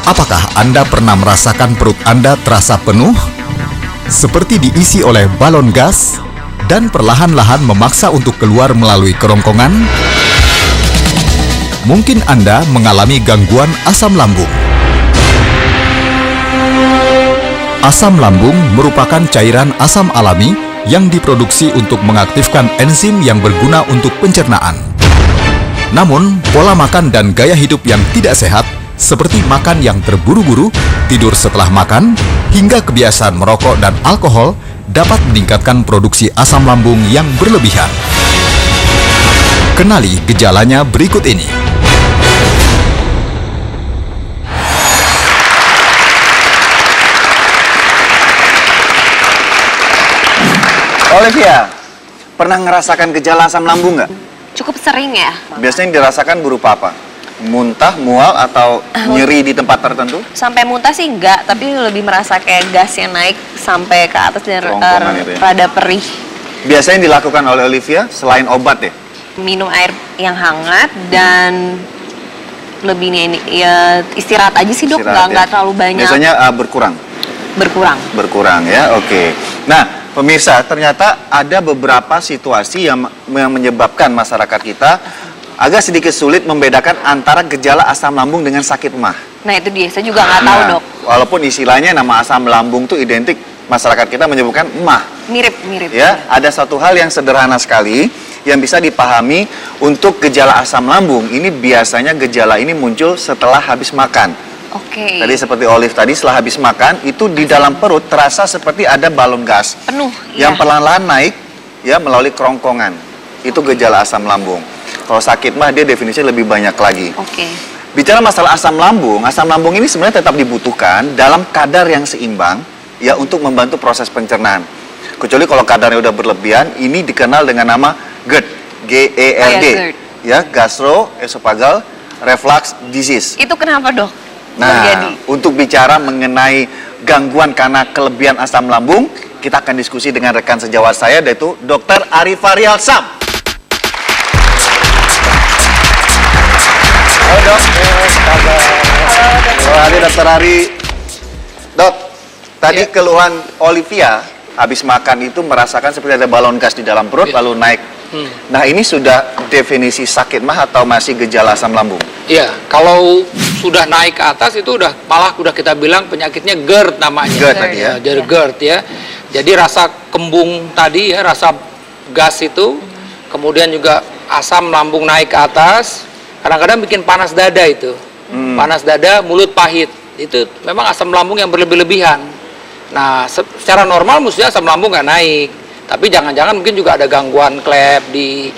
Apakah Anda pernah merasakan perut Anda terasa penuh? Seperti diisi oleh balon gas dan perlahan-lahan memaksa untuk keluar melalui kerongkongan? Mungkin Anda mengalami gangguan asam lambung. Asam lambung merupakan cairan asam alami yang diproduksi untuk mengaktifkan enzim yang berguna untuk pencernaan. Namun, pola makan dan gaya hidup yang tidak sehat seperti makan yang terburu-buru, tidur setelah makan, hingga kebiasaan merokok dan alkohol dapat meningkatkan produksi asam lambung yang berlebihan. Kenali gejalanya berikut ini. Olivia, pernah ngerasakan gejala asam lambung nggak? Cukup sering ya. Biasanya yang dirasakan berupa apa? Muntah, mual, atau nyeri di tempat tertentu? Sampai muntah sih enggak, tapi lebih merasa kayak gasnya naik sampai ke atas dan Kerongkongan itu ya? rada perih. Biasanya yang dilakukan oleh Olivia selain obat ya? Minum air yang hangat dan lebih ini ya istirahat aja sih dok, Istirahat nggak ya? terlalu banyak. Biasanya berkurang? Berkurang. Berkurang ya, oke. Nah, pemirsa, ternyata ada beberapa situasi yang menyebabkan masyarakat kita agak sedikit sulit membedakan antara gejala asam lambung dengan sakit emah. Nah itu dia, saya juga nggak tahu dok. Walaupun istilahnya nama asam lambung itu identik, masyarakat kita menyebutkan emah. Mirip-mirip. Ya, ada satu hal yang sederhana sekali yang bisa dipahami untuk gejala asam lambung. Ini biasanya gejala ini muncul setelah habis makan. Oke. Tadi seperti Olive tadi, setelah habis makan itu di dalam perut terasa seperti ada balon gas Penuh. yang ya. perlahan-lahan naik ya melalui kerongkongan. Itu gejala asam lambung. Kalau sakit mah dia definisinya lebih banyak lagi. Oke. Bicara masalah asam lambung ini sebenarnya tetap dibutuhkan dalam kadar yang seimbang ya untuk membantu proses pencernaan. Kecuali kalau kadarnya udah berlebihan, ini dikenal dengan nama GERD, G-E-R-D, GERD. ya, gastroesophageal reflux disease. Itu kenapa dok? Nah, Terjadi? untuk bicara mengenai gangguan karena kelebihan asam lambung, kita akan diskusi dengan rekan sejawat saya, yaitu Dr. Arifah Rialsam. Halo dok, kabar? Halo Dr. Ari. Dok, tadi keluhan Olivia habis makan itu merasakan seperti ada balon gas di dalam perut lalu naik. Nah ini sudah definisi sakit mah atau masih gejala asam lambung? Iya, kalau sudah naik ke atas itu malah udah kita bilang penyakitnya GERD namanya. GERD tadi ya? Jadi GERD ya. Jadi rasa kembung tadi ya, rasa gas itu, kemudian juga asam lambung naik ke atas, kadang-kadang bikin panas dada itu. Panas dada, mulut pahit. Itu memang asam lambung yang berlebih-lebihan. Nah, secara normal mestinya asam lambung nggak naik. Tapi jangan-jangan mungkin juga ada gangguan klep di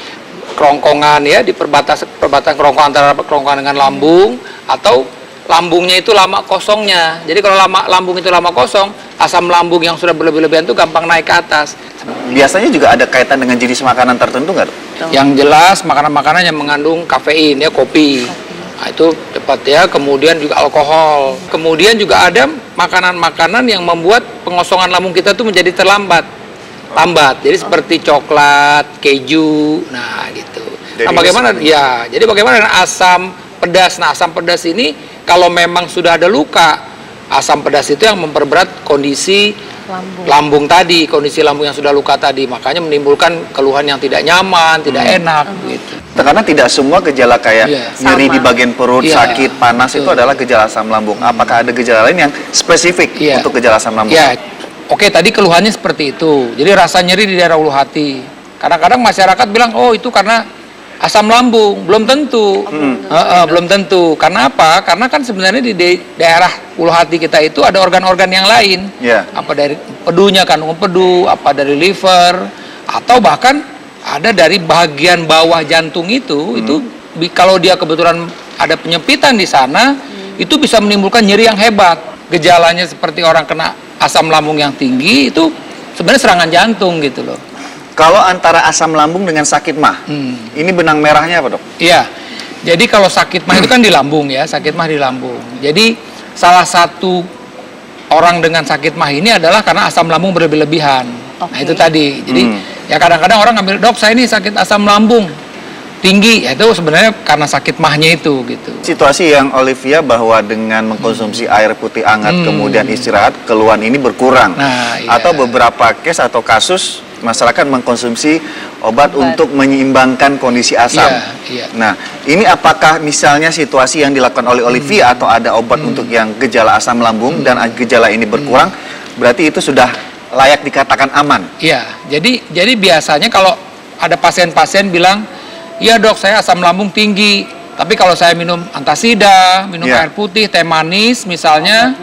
kerongkongan ya, di perbatasan kerongkongan antara kerongkongan dengan lambung, atau lambungnya itu lama kosongnya. Jadi kalau lambung itu lama kosong, asam lambung yang sudah berlebih-lebihan itu gampang naik ke atas. Biasanya juga ada kaitan dengan jenis makanan tertentu nggak dok? Yang jelas makanan-makanan yang mengandung kafein ya, kopi. Nah, itu tepat ya. Kemudian juga alkohol. Kemudian juga ada makanan-makanan yang membuat pengosongan lambung kita itu menjadi lambat. Jadi seperti coklat, keju, nah gitu. Nah, bagaimana? Ya, jadi bagaimana dengan asam pedas? Nah, asam pedas ini kalau memang sudah ada luka, asam pedas itu yang memperberat kondisi lambung tadi, kondisi lambung yang sudah luka tadi, makanya menimbulkan keluhan yang tidak nyaman, tidak enak, gitu. Karena tidak semua gejala kayak nyeri Sama. di bagian perut, sakit, panas itu adalah gejala asam lambung. Apakah ada gejala lain yang spesifik untuk gejala asam lambung? Ya, oke, tadi keluhannya seperti itu. Jadi rasa nyeri di daerah ulu hati. Kadang-kadang masyarakat bilang, oh itu karena asam lambung. Belum tentu. Belum tentu. Karena apa? Karena kan sebenarnya di daerah ulu hati kita itu ada organ-organ yang lain. Apa dari pedunya, kandungan pedu, apa dari liver, atau bahkan ada dari bagian bawah jantung itu kalau dia kebetulan ada penyempitan di sana, itu bisa menimbulkan nyeri yang hebat. Gejalanya seperti orang kena asam lambung yang tinggi, itu sebenarnya serangan jantung gitu loh. Kalau antara asam lambung dengan sakit mah, ini benang merahnya apa dok? Iya, jadi kalau sakit mah itu kan di lambung ya, sakit mah di lambung. Jadi salah satu orang dengan sakit mah ini adalah karena asam lambung berlebihan. Nah itu tadi, jadi ya kadang-kadang orang ngambil, dok saya ini sakit asam lambung. tinggi, itu sebenarnya karena sakit mahnya itu gitu. Situasi yang Olivia bahwa dengan mengkonsumsi air putih hangat kemudian istirahat, keluhan ini berkurang. Nah, iya. Atau beberapa case atau kasus masyarakat mengkonsumsi obat untuk menyeimbangkan kondisi asam. Iya. Nah, ini apakah misalnya situasi yang dilakukan oleh Olivia atau ada obat untuk yang gejala asam lambung dan gejala ini berkurang, berarti itu sudah layak dikatakan aman? Iya, jadi biasanya kalau ada pasien-pasien bilang, iya dok, saya asam lambung tinggi, tapi kalau saya minum antasida, minum air putih, teh manis misalnya,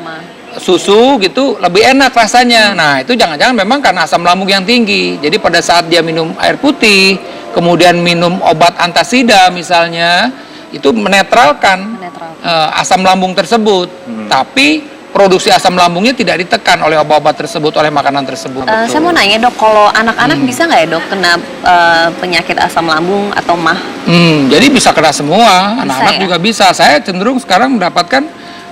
susu gitu, lebih enak rasanya. Nah, itu jangan-jangan memang karena asam lambung yang tinggi. Jadi pada saat dia minum air putih, kemudian minum obat antasida misalnya, itu menetralkan asam lambung tersebut. Tapi produksi asam lambungnya tidak ditekan oleh obat-obat tersebut, oleh makanan tersebut. Saya mau nanya dok, kalau anak-anak bisa nggak ya dok kena penyakit asam lambung atau mah? Jadi bisa kena semua, anak-anak ya? juga bisa. Saya cenderung sekarang mendapatkan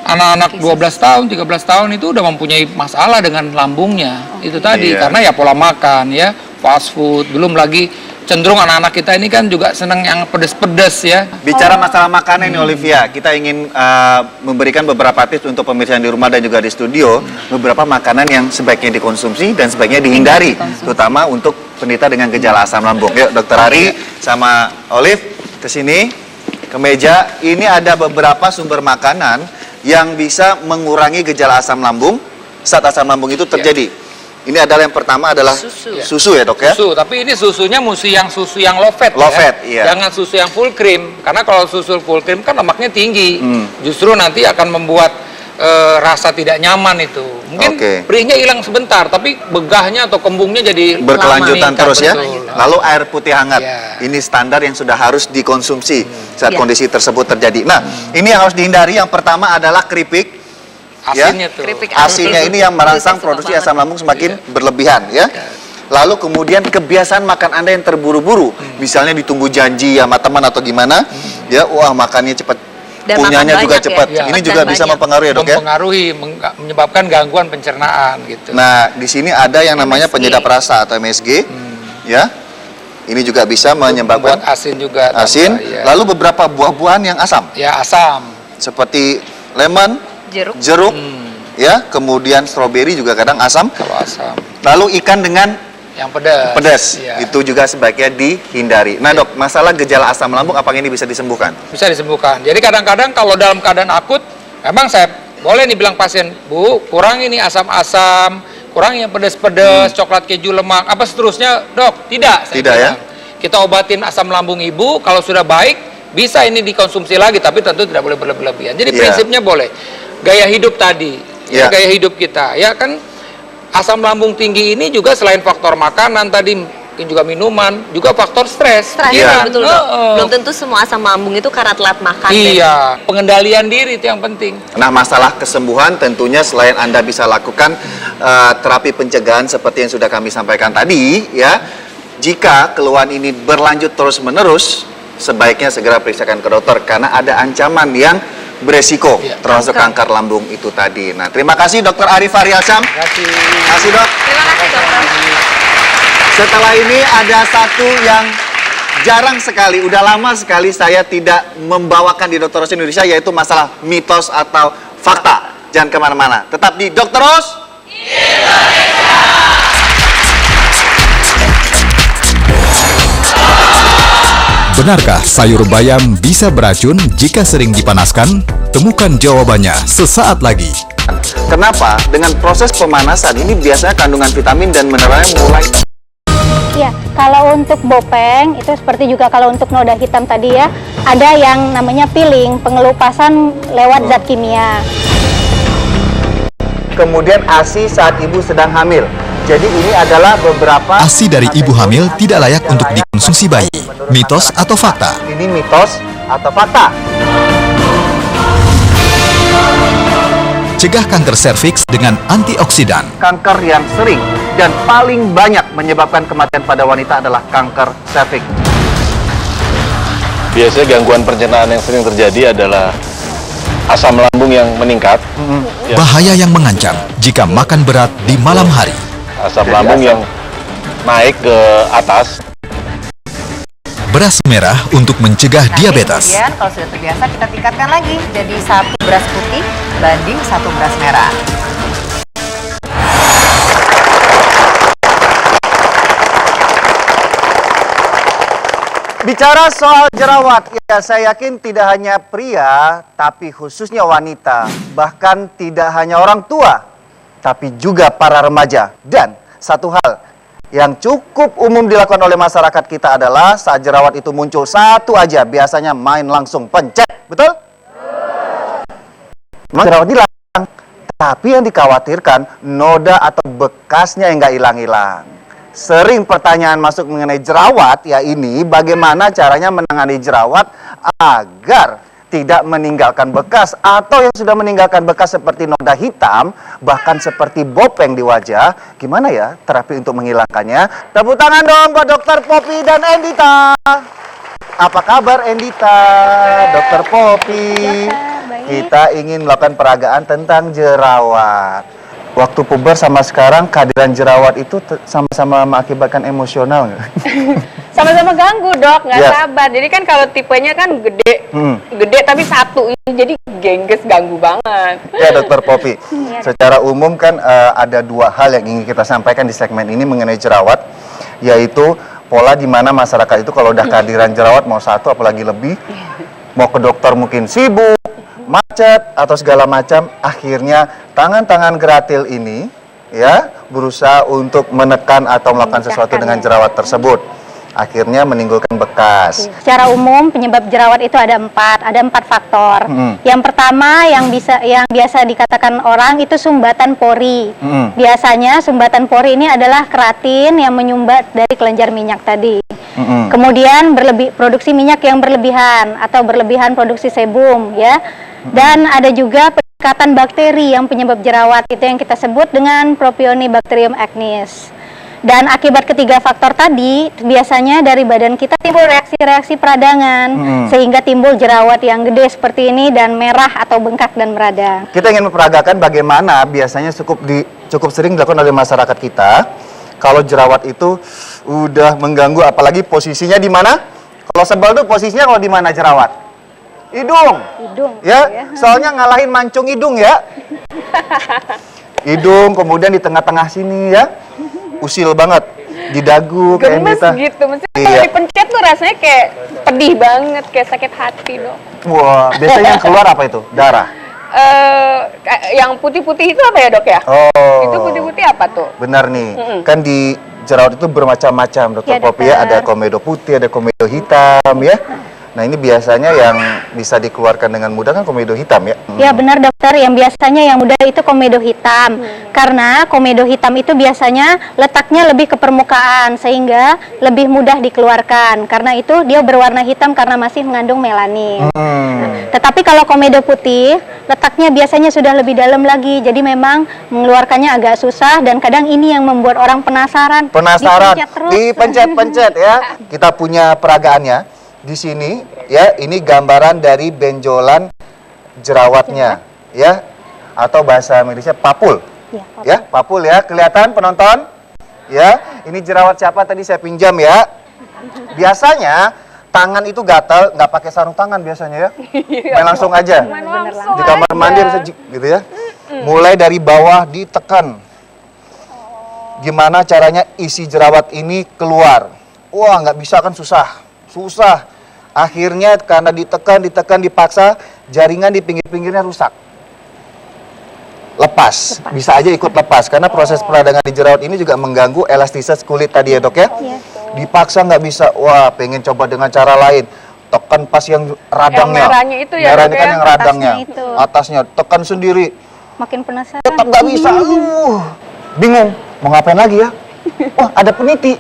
anak-anak 12 tahun, 13 tahun itu udah mempunyai masalah dengan lambungnya. Itu tadi, karena ya pola makan, ya fast food, belum lagi cenderung anak-anak kita ini kan juga senang yang pedes-pedes ya. Bicara masalah makanan nih Olivia, kita ingin memberikan beberapa tips untuk pemirsa di rumah dan juga di studio, beberapa makanan yang sebaiknya dikonsumsi dan sebaiknya dihindari, terutama untuk penderita dengan gejala asam lambung. Yuk, Dokter Ari sama Olive ke sini, ke meja. Ini ada beberapa sumber makanan yang bisa mengurangi gejala asam lambung saat asam lambung itu terjadi. Ini adalah yang pertama adalah susu ya dok ya? Susu, tapi ini susunya mesti yang susu yang low fat Low ya. fat, iya. Jangan susu yang full cream, karena kalau susu full cream kan lemaknya tinggi. Justru nanti akan membuat rasa tidak nyaman itu. Mungkin perihnya hilang sebentar, tapi begahnya atau kembungnya jadi berkelanjutan lama, terus ya. betul. Lalu air putih hangat. Ini standar yang sudah harus dikonsumsi saat kondisi tersebut terjadi. Nah, ini yang harus dihindari. Yang pertama adalah keripik. Asinnya tuh. Asinnya ini yang merangsang produksi asam lambung semakin berlebihan ya. Lalu kemudian kebiasaan makan Anda yang terburu-buru, misalnya ditunggu janji sama teman atau gimana, ya, wah makannya cepat, Dan punyanya makan juga banyak cepat. ya. Ini juga bisa mempengaruhi ya dok ya. Mempengaruhi, menyebabkan gangguan pencernaan gitu. Nah, di sini ada yang namanya penyedap rasa atau MSG, ya. Ini juga bisa menyebabkan buat asin juga. Asin. Ya. Lalu beberapa buah-buahan yang asam, Ya, asam. seperti lemon, Jeruk. ya, kemudian stroberi juga kadang asam. Kalau asam. Lalu ikan dengan Yang pedas. pedas, Ya. itu juga sebaiknya dihindari. Nah dok, masalah gejala asam lambung apakah ini bisa disembuhkan? Bisa disembuhkan. Jadi kadang-kadang kalau dalam keadaan akut, memang saya boleh nih bilang pasien, Bu, kurangi nih asam-asam, kurangi yang pedas-pedas, coklat, keju, lemak, apa seterusnya, dok? Tidak. Saya Tidak ya? bilang. Kita obatin asam lambung ibu, kalau sudah baik, bisa ini dikonsumsi lagi, tapi tentu tidak boleh berlebihan. Jadi prinsipnya boleh. Gaya hidup tadi, ya, gaya hidup kita, ya kan asam lambung tinggi ini juga selain faktor makanan tadi, mungkin juga minuman, juga faktor stres. Betul dok. Belum tentu semua asam lambung itu karena telat makan. Iya, pengendalian diri itu yang penting. Nah masalah kesembuhan tentunya selain Anda bisa lakukan terapi pencegahan seperti yang sudah kami sampaikan tadi, ya. Jika keluhan ini berlanjut terus-menerus, sebaiknya segera periksakan ke dokter karena ada ancaman yang beresiko, termasuk kanker lambung itu tadi. Nah, terima kasih Dr. Ari Faryalsyam. Terima kasih. Terima kasih dok. Terima kasih dokter. Setelah ini ada satu yang jarang sekali, udah lama sekali saya tidak membawakan di Dr. Ros Indonesia, yaitu masalah mitos atau fakta. Jangan kemana-mana, tetap di Dr. Ros Indonesia. Benarkah sayur bayam bisa beracun jika sering dipanaskan? Temukan jawabannya sesaat lagi. Kenapa? Dengan proses pemanasan ini biasanya kandungan vitamin dan mineralnya mulai. Ya, kalau untuk bopeng itu seperti juga kalau untuk noda hitam tadi ya, ada yang namanya peeling, pengelupasan lewat zat kimia. Kemudian ASI saat ibu sedang hamil. Jadi ini adalah beberapa ASI dari ibu hamil tidak layak untuk dikonsumsi bayi. Mitos atau fakta? Ini mitos atau fakta? Cegah kanker serviks dengan antioksidan. Kanker yang sering dan paling banyak menyebabkan kematian pada wanita adalah kanker serviks. Biasanya gangguan pencernaan yang sering terjadi adalah asam lambung yang meningkat, Bahaya yang mengancam jika makan berat di malam hari. asam lambung yang naik ke atas. beras merah untuk mencegah diabetes. Kemudian kalau sudah terbiasa kita tingkatkan lagi jadi 1 beras putih banding 1 beras merah. Bicara soal jerawat, ya saya yakin tidak hanya pria, tapi khususnya wanita, bahkan tidak hanya orang tua, tapi juga para remaja. Dan satu hal yang cukup umum dilakukan oleh masyarakat kita adalah saat jerawat itu muncul satu aja, biasanya main langsung pencet, betul? Memang jerawat hilang, tapi yang dikhawatirkan noda atau bekasnya yang nggak hilang-hilang. Sering pertanyaan masuk mengenai jerawat, ya ini bagaimana caranya menangani jerawat agar tidak meninggalkan bekas atau yang sudah meninggalkan bekas seperti noda hitam, bahkan seperti bopeng di wajah. Gimana ya terapi untuk menghilangkannya? Tepuk tangan dong buat Dokter Poppy dan Endita. Apa kabar Endita? Dokter Poppy. Kita ingin melakukan peragaan tentang jerawat. Waktu puber sama sekarang kehadiran jerawat itu sama-sama mengakibatkan emosional nggak? Sama-sama ganggu dok, nggak Ya. sabar. Jadi kan kalau tipenya kan gede tapi satu ini jadi gengges, ganggu banget. Ya Dokter Poppy, secara umum kan ada 2 hal yang ingin kita sampaikan di segmen ini mengenai jerawat, yaitu pola di mana masyarakat itu kalau udah kehadiran jerawat mau 1 apalagi lebih, mau ke dokter mungkin sibuk, macet atau segala macam, akhirnya tangan-tangan geratil ini ya berusaha untuk menekan atau melakukan sesuatu dengan jerawat tersebut, akhirnya menimbulkan bekas. Secara umum penyebab jerawat itu ada 4 faktor. Yang pertama yang biasa dikatakan orang itu sumbatan pori. Biasanya sumbatan pori ini adalah keratin yang menyumbat dari kelenjar minyak tadi. Kemudian produksi minyak yang berlebihan atau berlebihan produksi sebum ya. Dan ada juga peningkatan bakteri yang penyebab jerawat, itu yang kita sebut dengan Propionibacterium acnes. Dan akibat ketiga faktor tadi, biasanya dari badan kita timbul reaksi-reaksi peradangan, sehingga timbul jerawat yang gede seperti ini dan merah atau bengkak dan meradang. Kita ingin memperagakan bagaimana biasanya cukup sering dilakukan oleh masyarakat kita kalau jerawat itu udah mengganggu, apalagi posisinya di mana? Kalau sebal tuh posisinya kalau di mana jerawat? Hidung. Ya, soalnya ngalahin mancung hidung ya. Hidung, kemudian di tengah-tengah sini ya. Usil banget. Di dagu kayak Gemes Endita. gitu, maksudnya Iya. kalau dipencet tuh rasanya kayak pedih banget, kayak sakit hati dok. Wah, biasanya yang keluar apa itu? Darah. Yang putih-putih itu apa ya dok ya? Oh. Itu putih-putih apa tuh? Benar nih. Kan di jerawat itu bermacam-macam, Dokter Ya, Poppy ya. Ada komedo putih, ada komedo hitam ya. Nah, ini biasanya yang bisa dikeluarkan dengan mudah kan komedo hitam ya. Ya benar dokter, yang biasanya yang mudah itu komedo hitam. Karena komedo hitam itu biasanya letaknya lebih ke permukaan sehingga lebih mudah dikeluarkan. Karena itu dia berwarna hitam karena masih mengandung melanin. Tetapi kalau komedo putih letaknya biasanya sudah lebih dalam lagi. Jadi memang mengeluarkannya agak susah dan kadang ini yang membuat orang penasaran. Dipencet terus. Dipencet-pencet ya. Kita punya peragaannya di sini ya, ini gambaran dari benjolan jerawatnya ya, atau bahasa medisnya papul. Ya, papul ya, kelihatan penonton? Ya, ini jerawat siapa tadi saya pinjam ya. Biasanya tangan itu gatal, nggak pakai sarung tangan biasanya ya. Main langsung aja. Di kamar mandi bisa gitu ya. Mulai dari bawah ditekan. Gimana caranya isi jerawat ini keluar? Wah, nggak bisa kan, susah. Akhirnya karena ditekan, dipaksa, jaringan di pinggir-pinggirnya rusak. Lepas, bisa aja ikut lepas. Karena proses peradangan di jerawat ini juga mengganggu elastisitas kulit tadi ya dok ya. Dipaksa nggak bisa, wah pengen coba dengan cara lain. Tekan pas yang radangnya. Yang merahnya itu ya, Merahnya dok, kan ya? yang radangnya. Atasnya itu. Tekan sendiri. Makin penasaran. Tetap nggak bisa. Bingung, mau ngapain lagi ya? Wah, ada peniti.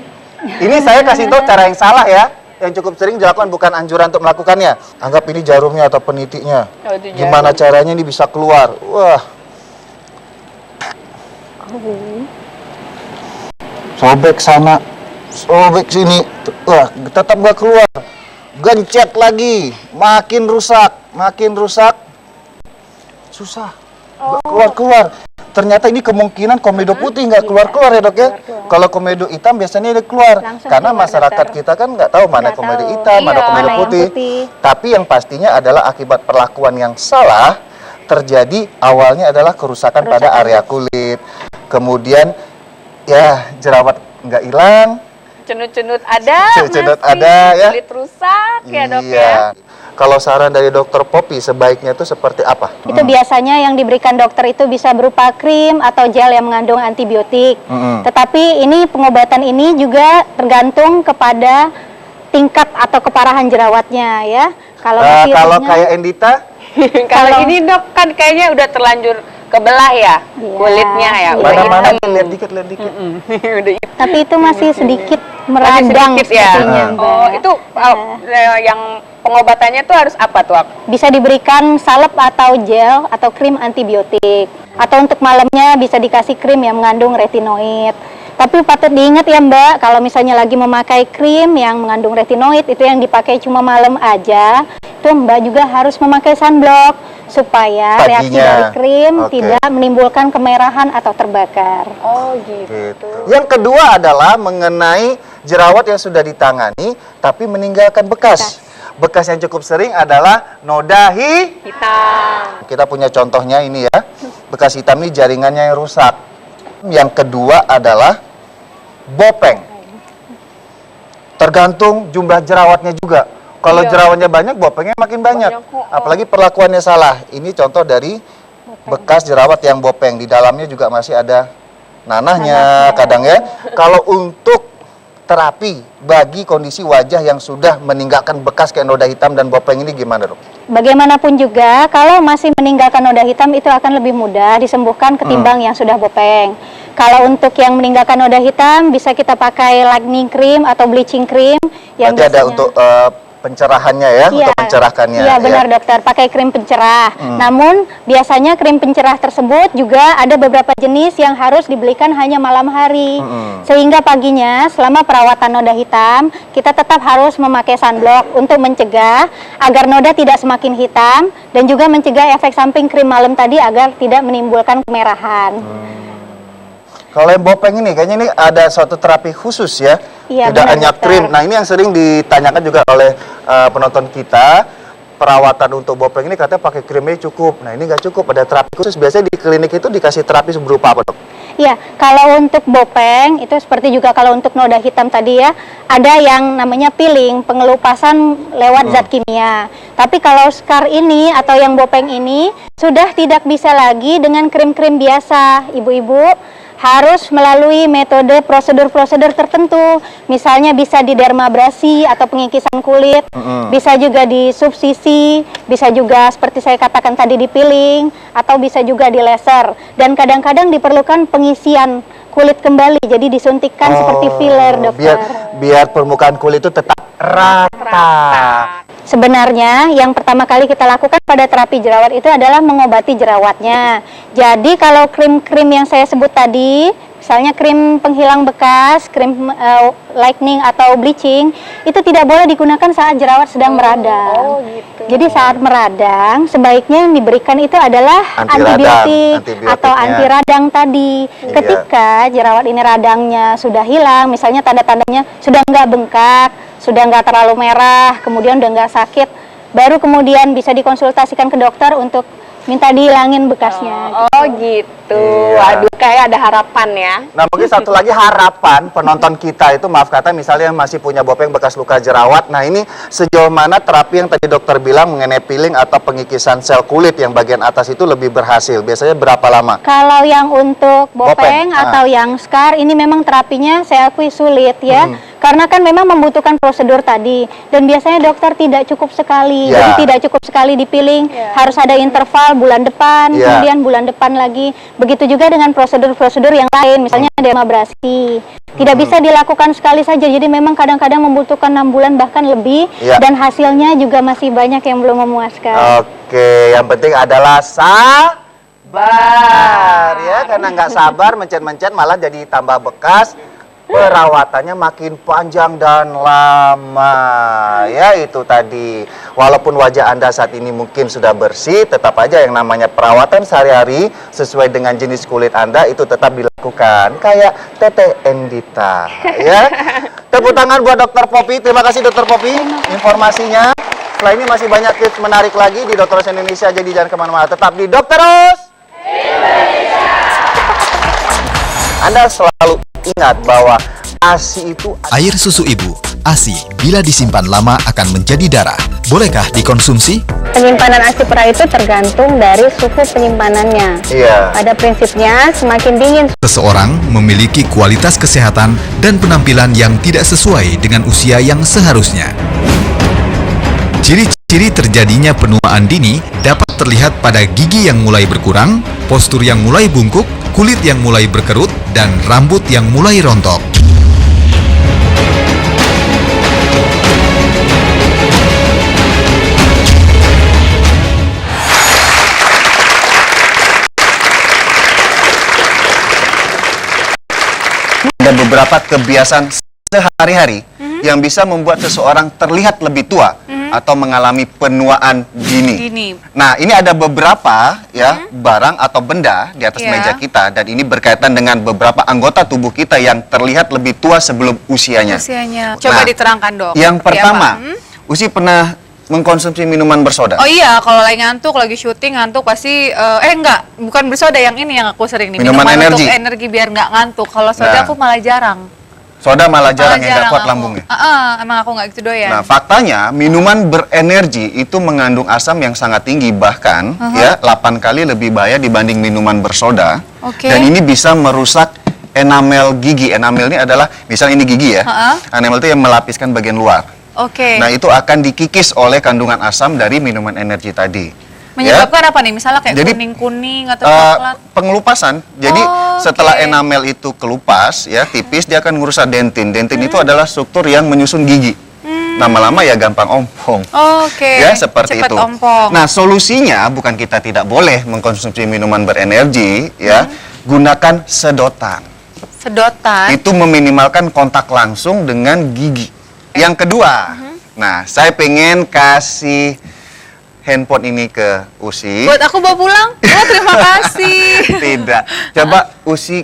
Ini saya kasih tahu cara yang salah ya. Yang cukup sering dilakukan, bukan anjuran untuk melakukannya. Anggap ini jarumnya atau penitinya. Oh, itu jarum. Gimana caranya ini bisa keluar? Wah. Sobek sana, sobek sini. Wah, tetap nggak keluar. Gencet lagi, makin rusak. Susah. Nggak keluar. ternyata ini kemungkinan komedo putih nggak keluar-keluar ya dok ya. Kalau komedo hitam biasanya dia keluar. Langsung Karena keluar, masyarakat dokter. kita kan nggak tahu mana Nggak komedo tahu. hitam, mana Iya, komedo mana yang putih. putih. Tapi yang pastinya adalah akibat perlakuan yang salah terjadi awalnya adalah kerusakan pada area kulit. Kemudian ya jerawat nggak hilang. Cenut-cenut ada, Cenut-cenut masih ada, ya. kulit rusak ya dok ya. Iya. Kalau saran dari dokter Poppy sebaiknya itu seperti apa? Itu biasanya yang diberikan dokter itu bisa berupa krim atau gel yang mengandung antibiotik. Tetapi ini pengobatan ini juga tergantung kepada tingkat atau keparahan jerawatnya ya. Kalau masih Kalau ringan, kayak Endita, Kalau ini dok kan kayaknya udah terlanjur kebelah ya Iya. kulitnya ya. Udah mana-mana hitam. lihat dikit. Udah hitam. tapi itu masih sedikit Masih meradang sedikit ya. sepertinya, Mbak. Oh, itu yang pengobatannya tuh harus apa tuh? Bisa diberikan salep atau gel atau krim antibiotik. Atau untuk malamnya bisa dikasih krim yang mengandung retinoid. Tapi patut diingat ya Mbak, kalau misalnya lagi memakai krim yang mengandung retinoid itu yang dipakai cuma malam aja, itu Mbak juga harus memakai sunblock supaya reaksi Paginya. dari krim Oke. tidak menimbulkan kemerahan atau terbakar. Oh gitu. gitu. Yang kedua adalah mengenai jerawat yang sudah ditangani tapi meninggalkan bekas. Bekas yang cukup sering adalah noda Hitam. Kita punya contohnya ini ya. Bekas hitam ini jaringannya yang rusak. Yang kedua adalah bopeng. Tergantung jumlah jerawatnya juga. Kalau Iya. jerawatnya banyak, bopengnya makin banyak. Banyak, oh. Apalagi perlakuannya salah. Ini contoh dari bekas jerawat yang bopeng. Di dalamnya juga masih ada nanahnya kadang ya. Kalau untuk terapi bagi kondisi wajah yang sudah meninggalkan bekas kayak noda hitam dan bopeng ini gimana dok? Bagaimanapun juga, kalau masih meninggalkan noda hitam itu akan lebih mudah disembuhkan ketimbang yang sudah bopeng. Kalau untuk yang meninggalkan noda hitam bisa kita pakai lightening cream atau bleaching cream yang Berarti ada biasanya- untuk pencerahannya ya, Iya, untuk mencerahkannya. Iya benar ya. dokter, pakai krim pencerah. Namun biasanya krim pencerah tersebut juga ada beberapa jenis yang harus dibelikan hanya malam hari. Sehingga paginya selama perawatan noda hitam, kita tetap harus memakai sunblock untuk mencegah agar noda tidak semakin hitam dan juga mencegah efek samping krim malam tadi agar tidak menimbulkan kemerahan. Kalau yang bopeng ini kayaknya ini ada suatu terapi khusus ya. Iya, Tidak benar, hanya dokter. krim. Nah, ini yang sering ditanyakan juga oleh penonton kita. Perawatan untuk bopeng ini katanya pakai krimnya cukup. Nah, ini nggak cukup. Ada terapi khusus. Biasanya di klinik itu dikasih terapi berupa apa, dok? Ya, kalau untuk bopeng itu seperti juga kalau untuk noda hitam tadi ya, ada yang namanya peeling, pengelupasan lewat zat kimia. Tapi kalau scar ini atau yang bopeng ini sudah tidak bisa lagi dengan krim-krim biasa, ibu-ibu. Harus melalui metode prosedur-prosedur tertentu. Misalnya bisa di dermabrasi atau pengikisan kulit, bisa juga di subsisi, bisa juga seperti saya katakan tadi di peeling, atau bisa juga di laser. Dan kadang-kadang diperlukan pengisian kulit kembali, jadi disuntikkan seperti filler, dokter. Biar permukaan kulit itu tetap rata. Sebenarnya yang pertama kali kita lakukan pada terapi jerawat itu adalah mengobati jerawatnya. Jadi kalau krim-krim yang saya sebut tadi, misalnya krim penghilang bekas, krim lightening atau bleaching, itu tidak boleh digunakan saat jerawat sedang meradang. Jadi saat meradang sebaiknya yang diberikan itu adalah antibiotik atau anti radang tadi. Ketika jerawat ini radangnya sudah hilang, misalnya tanda-tandanya sudah nggak bengkak, sudah nggak terlalu merah, kemudian udah nggak sakit, baru kemudian bisa dikonsultasikan ke dokter untuk minta dihilangin bekasnya. Oh gitu. Iya. Waduh, kayak ada harapan ya. Nah, mungkin satu lagi harapan penonton kita itu, maaf kata, misalnya masih punya bopeng bekas luka jerawat. Nah, ini sejauh mana terapi yang tadi dokter bilang mengenai peeling atau pengikisan sel kulit yang bagian atas itu lebih berhasil? Biasanya berapa lama? Kalau yang untuk Bopeng, bopeng atau yang scar ini memang terapinya saya akui sulit ya. Karena kan memang membutuhkan prosedur tadi dan biasanya dokter tidak cukup sekali. Ya. Jadi tidak cukup sekali di peeling, harus ada interval bulan depan, Ya. kemudian bulan depan lagi. Begitu juga dengan prosedur-prosedur yang lain, misalnya dermabrasi. Tidak bisa dilakukan sekali saja. Jadi memang kadang-kadang membutuhkan 6 bulan bahkan lebih Ya. dan hasilnya juga masih banyak yang belum memuaskan. Oke, yang penting adalah sabar ya, karena nggak sabar mencet-mencet malah jadi tambah bekas, perawatannya makin panjang dan lama. Ya, itu tadi. Walaupun wajah Anda saat ini mungkin sudah bersih, tetap aja yang namanya perawatan sehari-hari sesuai dengan jenis kulit Anda itu tetap dilakukan. Kayak Tete Endita, ya. Tepuk tangan buat Dr. Popi. Terima kasih Dr. Popi informasinya. Setelah ini masih banyak tips menarik lagi di Dr. Us Indonesia, jadi jangan kemana-mana. Tetap di Dr. Us Indonesia. Anda selalu ingat bahwa ASI itu Air susu ibu, ASI, bila disimpan lama akan menjadi darah. Bolehkah dikonsumsi? Penyimpanan ASI perah itu tergantung dari suhu penyimpanannya. Iya. Pada prinsipnya, semakin dingin Seseorang memiliki kualitas kesehatan dan penampilan yang tidak sesuai dengan usia yang seharusnya. Ciri-ciri terjadinya penuaan dini dapat terlihat pada gigi yang mulai berkurang, postur yang mulai bungkuk, kulit yang mulai berkerut, dan rambut yang mulai rontok. ada beberapa kebiasaan sehari-hari yang bisa membuat seseorang terlihat lebih tua atau mengalami penuaan dini. Nah, ini ada beberapa ya barang atau benda di atas meja kita dan ini berkaitan dengan beberapa anggota tubuh kita yang terlihat lebih tua sebelum usianya. Coba Nah, diterangkan, Dok. Yang Seperti pertama, apa? Usi pernah mengkonsumsi minuman bersoda? Oh iya, kalau lagi ngantuk, lagi syuting ngantuk pasti enggak, bukan bersoda, yang ini yang aku sering nih. Minuman energi. Untuk energi biar nggak ngantuk. Kalau soda Nah. aku malah jarang. Soda malah jarang yang nggak jarang kuat aku. lambungnya. Emang aku nggak gitu doyan. Nah, faktanya minuman berenergi itu mengandung asam yang sangat tinggi, bahkan ya 8 kali lebih bahaya dibanding minuman bersoda. Oke. Dan ini bisa merusak enamel gigi. Enamel ini adalah, misalnya ini gigi ya. Enamel itu yang melapiskan bagian luar. Oke. Nah, itu akan dikikis oleh kandungan asam dari minuman energi tadi. Menyebabkan apa nih? Misalnya kayak Jadi, kuning-kuning atau coklat. pengelupasan. Jadi Oh, setelah oke. enamel itu kelupas ya tipis, dia akan merusak dentin. Dentin itu adalah struktur yang menyusun gigi. Lama-lama ya gampang ompong. Oke. Ya seperti Cepet itu. ompong. Nah, solusinya bukan kita tidak boleh mengkonsumsi minuman berenergi ya, gunakan sedotan. Sedotan. Itu meminimalkan kontak langsung dengan gigi. Yang kedua, nah saya pengen kasih handphone ini ke Usi. Buat aku bawa pulang? Oh, terima kasih. Tidak. Coba Usi,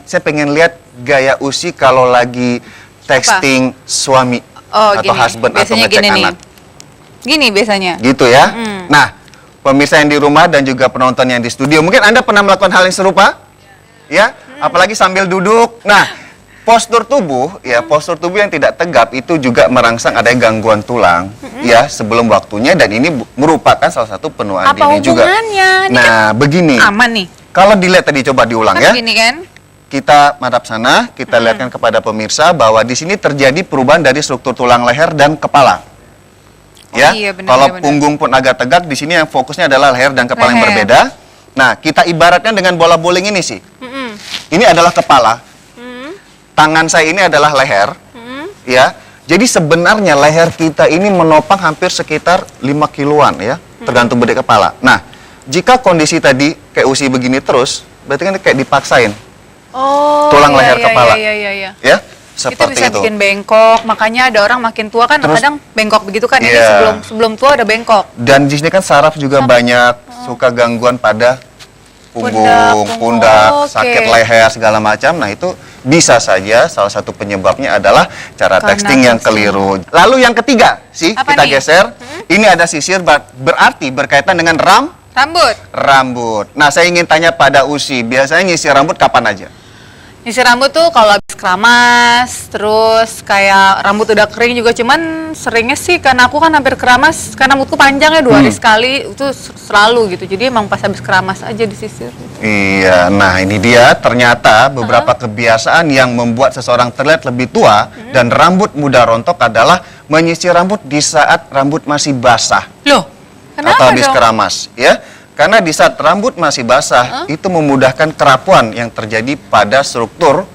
saya pengen lihat gaya Usi kalau lagi texting suami Oh, atau gini. husband atau Biasanya ngecek gini nih. anak. Gini biasanya. Gitu ya. Nah, pemirsa yang di rumah dan juga penonton yang di studio, mungkin Anda pernah melakukan hal yang serupa? Ya, apalagi sambil duduk. Nah, postur tubuh, ya postur tubuh yang tidak tegap itu juga merangsang adanya gangguan tulang, ya sebelum waktunya dan ini merupakan salah satu penuaan Apa dini juga. hubungannya? Ini Nah, begini. Aman nih. Kalau dilihat tadi coba diulang Kan ya. begini kan? Kita madhab sana, kita lihatkan kepada pemirsa bahwa di sini terjadi perubahan dari struktur tulang leher dan kepala. Oh Ya, iya, benar, kalau benar. punggung pun agak tegak, di sini yang fokusnya adalah leher dan kepala yang Leher. berbeda. Nah, kita ibaratkan dengan bola bowling ini sih. Ini adalah kepala. Tangan saya ini adalah leher. Ya. Jadi sebenarnya leher kita ini menopang hampir sekitar 5 kiloan ya, tergantung berat kepala. Nah, jika kondisi tadi kayak Usi begini terus, berarti kan kayak dipaksain. Oh, Tulang iya, leher iya, kepala. Iya. Ya, Itu seperti bisa itu. bikin bengkok, makanya ada orang makin tua kan Terus- kadang bengkok begitu kan. Ini Iya. sebelum tua ada bengkok. Dan di sini kan saraf juga banyak suka gangguan pada punggung, pundak, Oke. sakit leher segala macam. Nah, itu bisa saja salah satu penyebabnya adalah cara Karena texting yang texting. keliru. Lalu yang ketiga, sih Apa kita nih? geser. Ini ada sisir berarti berkaitan dengan Rambut. rambut. Nah, saya ingin tanya pada Usi, biasanya nyisir rambut kapan aja? Nyisir rambut tuh kalau habis keramas, terus kayak rambut udah kering juga, cuman seringnya sih karena aku kan hampir keramas, karena rambutku panjang ya 2 hari sekali, itu selalu gitu. Jadi emang pas habis keramas aja disisir. Iya, nah ini dia ternyata beberapa kebiasaan yang membuat seseorang terlihat lebih tua dan rambut mudah rontok adalah menyisir rambut di saat rambut masih basah Loh, kenapa atau habis dong? keramas, ya. Karena di saat rambut masih basah itu memudahkan kerapuan yang terjadi pada struktur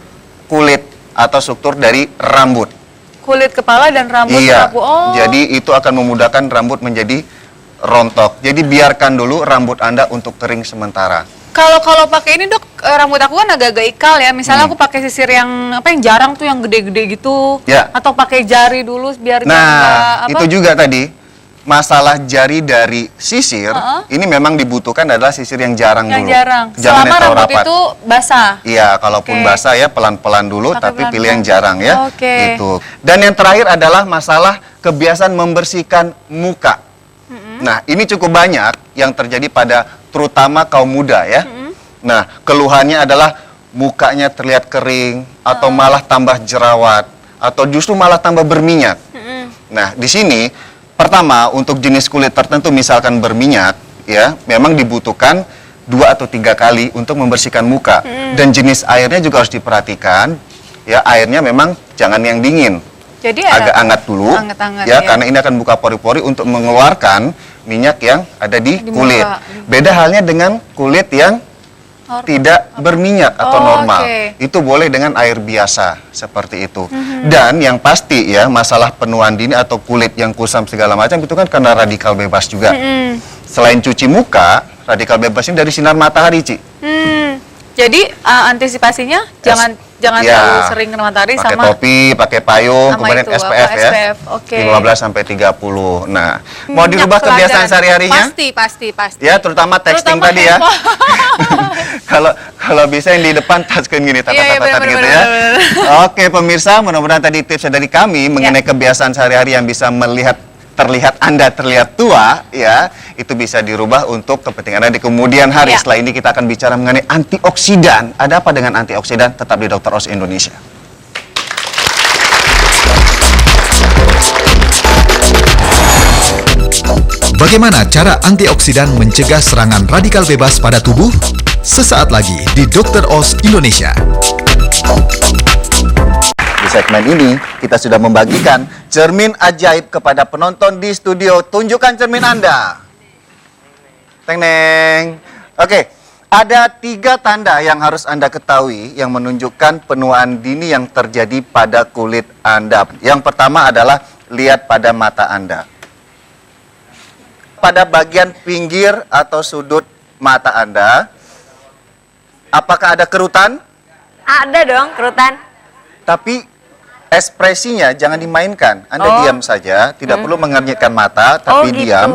kulit atau struktur dari rambut. Kulit kepala dan rambut Iya. rapuh. Oh, Jadi itu akan memudahkan rambut menjadi rontok. Jadi biarkan dulu rambut Anda untuk kering sementara. Kalau pakai ini dok, rambut aku kan agak-agak ikal ya. Misalnya aku pakai sisir yang apa yang jarang tuh, yang gede-gede gitu. Ya. Atau pakai jari dulu biar Nah, nggak, itu juga tadi masalah jari dari sisir. Ini memang dibutuhkan adalah sisir yang jarang yang dulu. jarang. Jangan Selama yang terlalu rambut rapat. itu basah. Iya, kalaupun Oke. basah ya pelan-pelan dulu, Pakai tapi pilih pelan-pelan. yang jarang ya. Oke. Itu. Dan yang terakhir adalah masalah kebiasaan membersihkan muka. Nah, ini cukup banyak yang terjadi pada terutama kaum muda ya. Nah, keluhannya adalah mukanya terlihat kering atau malah tambah jerawat atau justru malah tambah berminyak. Nah, di sini pertama untuk jenis kulit tertentu misalkan berminyak ya, memang dibutuhkan 2 atau 3 kali untuk membersihkan muka. Dan jenis airnya juga harus diperhatikan. Ya, airnya memang jangan yang dingin. Jadi Agak hangat dulu. Hangat-hangat, ya, ya. karena ini akan buka pori-pori untuk mengeluarkan minyak yang ada di Di kulit. muka. Beda halnya dengan kulit yang tidak berminyak atau Oh, normal. oke. Itu boleh dengan air biasa seperti itu. Dan yang pasti ya, masalah penuaan dini atau kulit yang kusam segala macam itu kan karena radikal bebas juga. Selain cuci muka, radikal bebas ini dari sinar matahari, Ci. Jadi antisipasinya jangan Ya, terlalu sering kena matahari pakai sama topi, pakai payung, sama kemudian itu, SPF apa, ya. SPF, oke. 15 sampai 30. Nah, mau minyak dirubah kebiasaan teladan. sehari-harinya? Pasti. Ya, terutama texting Terutama tadi ya. handphone. Kalau bisa yang di depan touchscreen gini, Iya, tata-tata gitu bener, ya. bener. Oke, pemirsa, mudah-mudahan tadi tips dari kami mengenai kebiasaan sehari-hari yang bisa terlihat Anda terlihat tua ya, itu bisa dirubah untuk kepentingan Anda di kemudian hari. Ya. Setelah ini kita akan bicara mengenai antioksidan. Ada apa dengan antioksidan? Tetap di Dr. Oz Indonesia. Bagaimana cara antioksidan mencegah serangan radikal bebas pada tubuh? Sesaat lagi di Dr. Oz Indonesia. Di segmen ini, kita sudah membagikan cermin ajaib kepada penonton di studio. Tunjukkan cermin Anda. Teng-neng. Oke, ada 3 tanda yang harus Anda ketahui yang menunjukkan penuaan dini yang terjadi pada kulit Anda. Yang pertama adalah lihat pada mata Anda. Pada bagian pinggir atau sudut mata Anda, apakah ada kerutan? Ada dong kerutan. Tapi ekspresinya jangan dimainkan. Anda diam saja, tidak perlu mengernyitkan mata, tapi gitu. diam.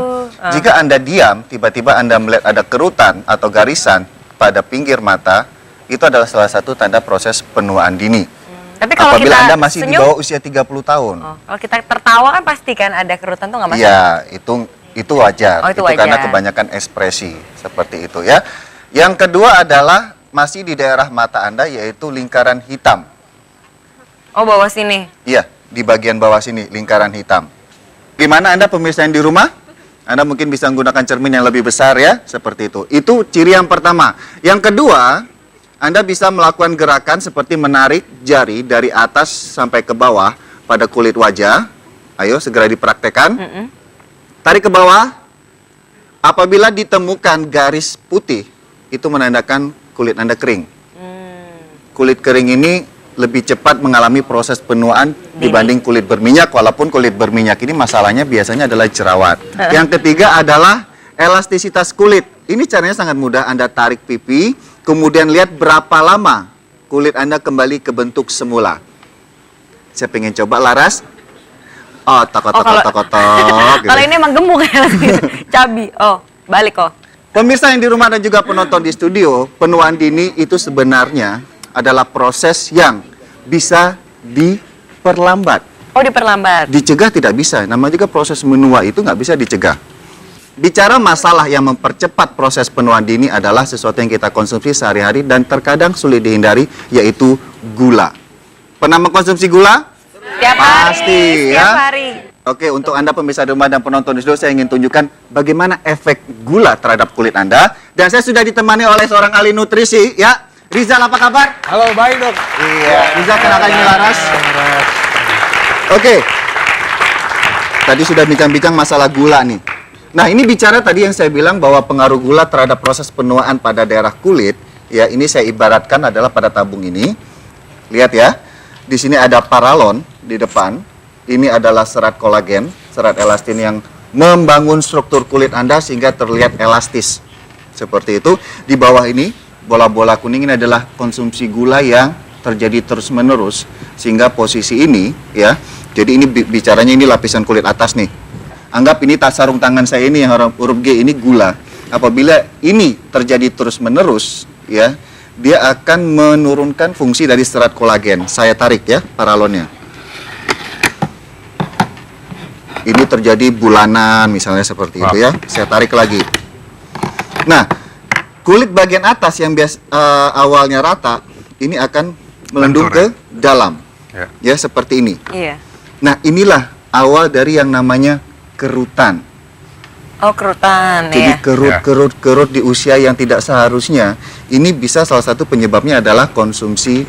Jika Anda diam, tiba-tiba Anda melihat ada kerutan atau garisan pada pinggir mata, itu adalah salah satu tanda proses penuaan dini. Tapi kalau Apabila kita Anda masih di senyum, bawah usia 30 tahun. kalau kita tertawa kan pasti kan ada kerutan tuh nggak masalah. Iya, itu wajar. Oh, itu karena wajar. kebanyakan ekspresi seperti itu ya. Yang kedua adalah masih di daerah mata Anda, yaitu lingkaran hitam. Oh, bawah sini. Iya, di bagian bawah sini, lingkaran hitam. Gimana Anda pemirsa yang di rumah? Anda mungkin bisa menggunakan cermin yang lebih besar ya, seperti itu. Itu ciri yang pertama. Yang kedua, Anda bisa melakukan gerakan seperti menarik jari dari atas sampai ke bawah pada kulit wajah. Ayo, segera dipraktekkan. Tarik ke bawah. Apabila ditemukan garis putih, itu menandakan kulit Anda kering. Kulit kering ini lebih cepat mengalami proses penuaan dibanding kulit berminyak, walaupun kulit berminyak ini masalahnya biasanya adalah jerawat. Yang ketiga adalah elastisitas kulit. Ini caranya sangat mudah. Anda tarik pipi, kemudian lihat berapa lama kulit Anda kembali ke bentuk semula. Saya pengen coba, Laras. Oh, tok. Gitu. Kalau ini emang gemuk ya, cabi. Oh, balik kok. Pemirsa yang di rumah dan juga penonton di studio, penuaan dini itu sebenarnya adalah proses yang bisa diperlambat. Oh, diperlambat. Dicegah tidak bisa, namanya juga proses menua itu nggak bisa dicegah. Bicara masalah yang mempercepat proses penuaan dini adalah sesuatu yang kita konsumsi sehari-hari dan terkadang sulit dihindari, yaitu gula. Pernah mengkonsumsi gula? Tiap hari. Pasti Tiap ya. hari. Oke, untuk Anda pemirsa di rumah dan penonton di studio, saya ingin tunjukkan bagaimana efek gula terhadap kulit Anda. Dan saya sudah ditemani oleh seorang ahli nutrisi, ya. Rizal, apa kabar? Halo, baik dok. Iya, Rizal kenalkan ini Laras. Oke. Tadi sudah bincang-bincang masalah gula nih. Nah, ini bicara tadi yang saya bilang bahwa pengaruh gula terhadap proses penuaan pada daerah kulit, ya, ini saya ibaratkan adalah pada tabung ini. Lihat ya. Di sini ada paralon di depan. Ini adalah serat kolagen, serat elastin yang membangun struktur kulit Anda sehingga terlihat elastis. Seperti itu. Di bawah ini, bola-bola kuning ini adalah konsumsi gula yang terjadi terus-menerus. Sehingga posisi ini, ya, jadi ini bicaranya ini lapisan kulit atas nih. Anggap ini sarung tangan saya ini yang huruf G ini gula. Apabila ini terjadi terus-menerus, ya, dia akan menurunkan fungsi dari serat kolagen. Saya tarik ya, paralonnya. Ini terjadi bulanan misalnya seperti itu ya. Saya tarik lagi. Nah, kulit bagian atas yang awalnya rata, ini akan melendung ke dalam. Ya, seperti ini. Iya. Nah, inilah awal dari yang namanya kerutan. Oh, kerutan Jadi ya. kerut di usia yang tidak seharusnya. Ini bisa salah satu penyebabnya adalah konsumsi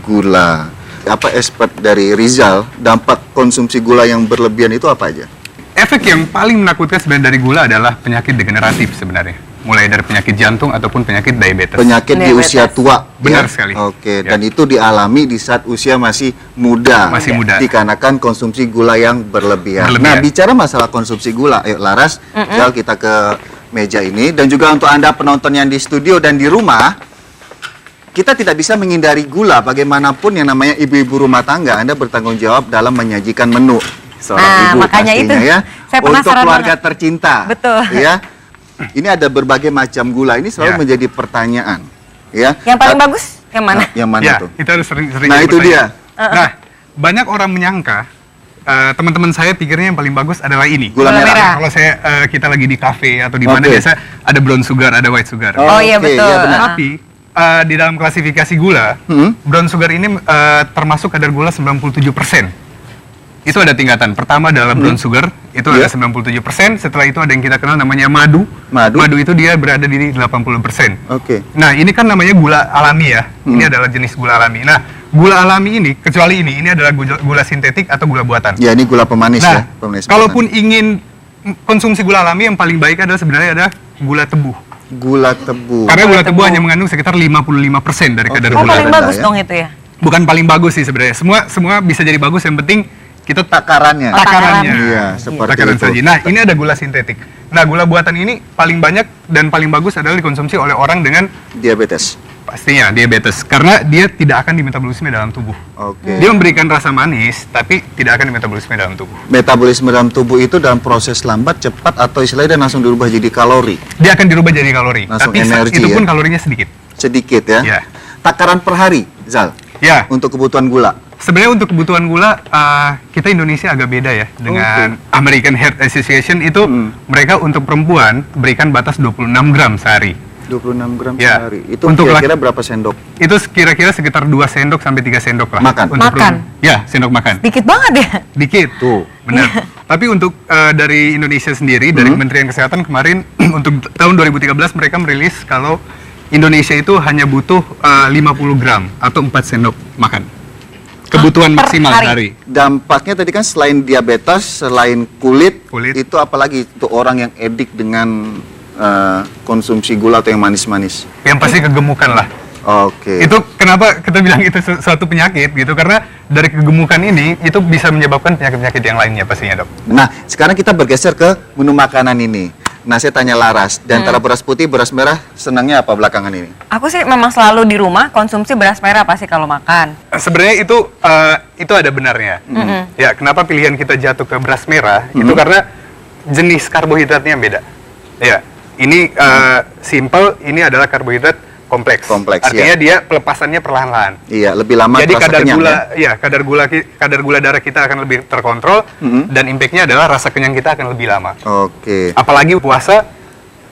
gula. Apa expert dari Rizal, dampak konsumsi gula yang berlebihan itu apa aja? Efek yang paling menakutkan sebenarnya dari gula adalah penyakit degeneratif sebenarnya. Mulai dari penyakit jantung ataupun penyakit diabetes. Penyakit di usia tua. Benar ya? sekali. Oke, Ya. dan itu dialami di saat usia masih muda. Masih muda. Dikarenakan konsumsi gula yang berlebihan. Berlebihan. Nah, bicara masalah konsumsi gula, ayo Laras, Zal, kita ke meja ini. Dan juga untuk Anda penonton yang di studio dan di rumah, kita tidak bisa menghindari gula. Bagaimanapun yang namanya ibu-ibu rumah tangga, Anda bertanggung jawab dalam menyajikan menu seorang Nah, ibu makanya pastinya itu. ya. Saya Untuk penasaran keluarga banget. tercinta. Betul. Ya. Ini ada berbagai macam gula. Ini selalu Ya. menjadi pertanyaan. Ya. Yang paling bagus yang mana? Nah, yang mana Ya, tuh? itu harus sering-sering. Nah, itu dia. Nah, banyak orang menyangka teman-teman saya pikirnya yang paling bagus adalah ini. Gula merah. Kalau kita lagi di kafe atau di mana Oke. biasa ada brown sugar, ada white sugar. Oh, iya, Oke, betul. ya benar. Tapi di dalam klasifikasi gula, brown sugar ini termasuk kadar gula 97%. Itu ada tingkatan. Pertama adalah brown sugar, itu Iya. ada 97%. Setelah itu ada yang kita kenal namanya madu. Madu. Itu dia berada di 80%. Oke. Nah, ini kan namanya gula alami ya. Ini adalah jenis gula alami. Nah, gula alami ini, kecuali ini adalah gula sintetik atau gula buatan. Ya, ini gula pemanis Nah, ya. Pemanis kalaupun ingin konsumsi gula alami, yang paling baik adalah sebenarnya ada gula tebu. gula tebu. Karena gula tebu hanya mengandung sekitar 55% dari kadar Oh, gula. paling rendah bagus ya. dong itu ya. Bukan paling bagus sih sebenarnya. Semua bisa jadi bagus, yang penting kita Takarannya. takarannya. Iya, seperti Takaran itu. saja. Nah, ini ada gula sintetik. Nah, gula buatan ini paling banyak dan paling bagus adalah dikonsumsi oleh orang dengan Diabetes. pastinya diabetes, karena dia tidak akan dimetabolisme dalam tubuh. Oke. Dia memberikan rasa manis, tapi tidak akan dimetabolisme dalam tubuh. Metabolisme dalam tubuh itu dalam proses lambat, cepat, atau istilahnya dia langsung dirubah jadi kalori. Dia akan dirubah jadi kalori, Langsung tapi energi itu pun ya? kalorinya sedikit. Sedikit ya. Ya. Takaran per hari, Zal, Ya, untuk kebutuhan gula. sebenarnya untuk kebutuhan gula kita Indonesia agak beda ya dengan American Heart Association itu mereka untuk perempuan berikan batas 26 gram sehari. 26 gram Ya. sehari. Itu Untuk kira-kira berapa sendok? Itu kira-kira sekitar 2 sendok sampai 3 sendok lah. Makan? Untuk Makan? Ya, sendok makan. Dikit banget ya. Dikit. Tuh. Benar. Tapi untuk dari Indonesia sendiri, dari Kementerian Kesehatan kemarin untuk tahun 2013 mereka merilis kalau Indonesia itu hanya butuh 50 gram atau 4 sendok makan. Kebutuhan per maksimal hari? sehari. Dampaknya tadi kan selain diabetes, selain kulit, Kulit. itu apalagi untuk orang yang edik dengan konsumsi gula atau yang manis-manis. Yang pasti kegemukan lah. Oke. Itu kenapa kita bilang itu suatu penyakit gitu, karena dari kegemukan ini itu bisa menyebabkan penyakit-penyakit yang lainnya pastinya, Dok. Nah, sekarang kita bergeser ke menu makanan ini. Nah, saya tanya Laras, di antara beras putih, beras merah, senangnya apa belakangan ini? Aku sih memang selalu di rumah konsumsi beras merah pasti kalau makan. Sebenarnya itu ada benarnya. Ya, kenapa pilihan kita jatuh ke beras merah? Itu karena jenis karbohidratnya yang beda. Ya, ini simple, ini adalah karbohidrat kompleks. Kompleks, Artinya dia pelepasannya perlahan-lahan. Iya, lebih lama Jadi terasa kadar kenyang, gula, ya? kadar gula darah kita akan lebih terkontrol dan impactnya adalah rasa kenyang kita akan lebih lama. Oke. Apalagi puasa,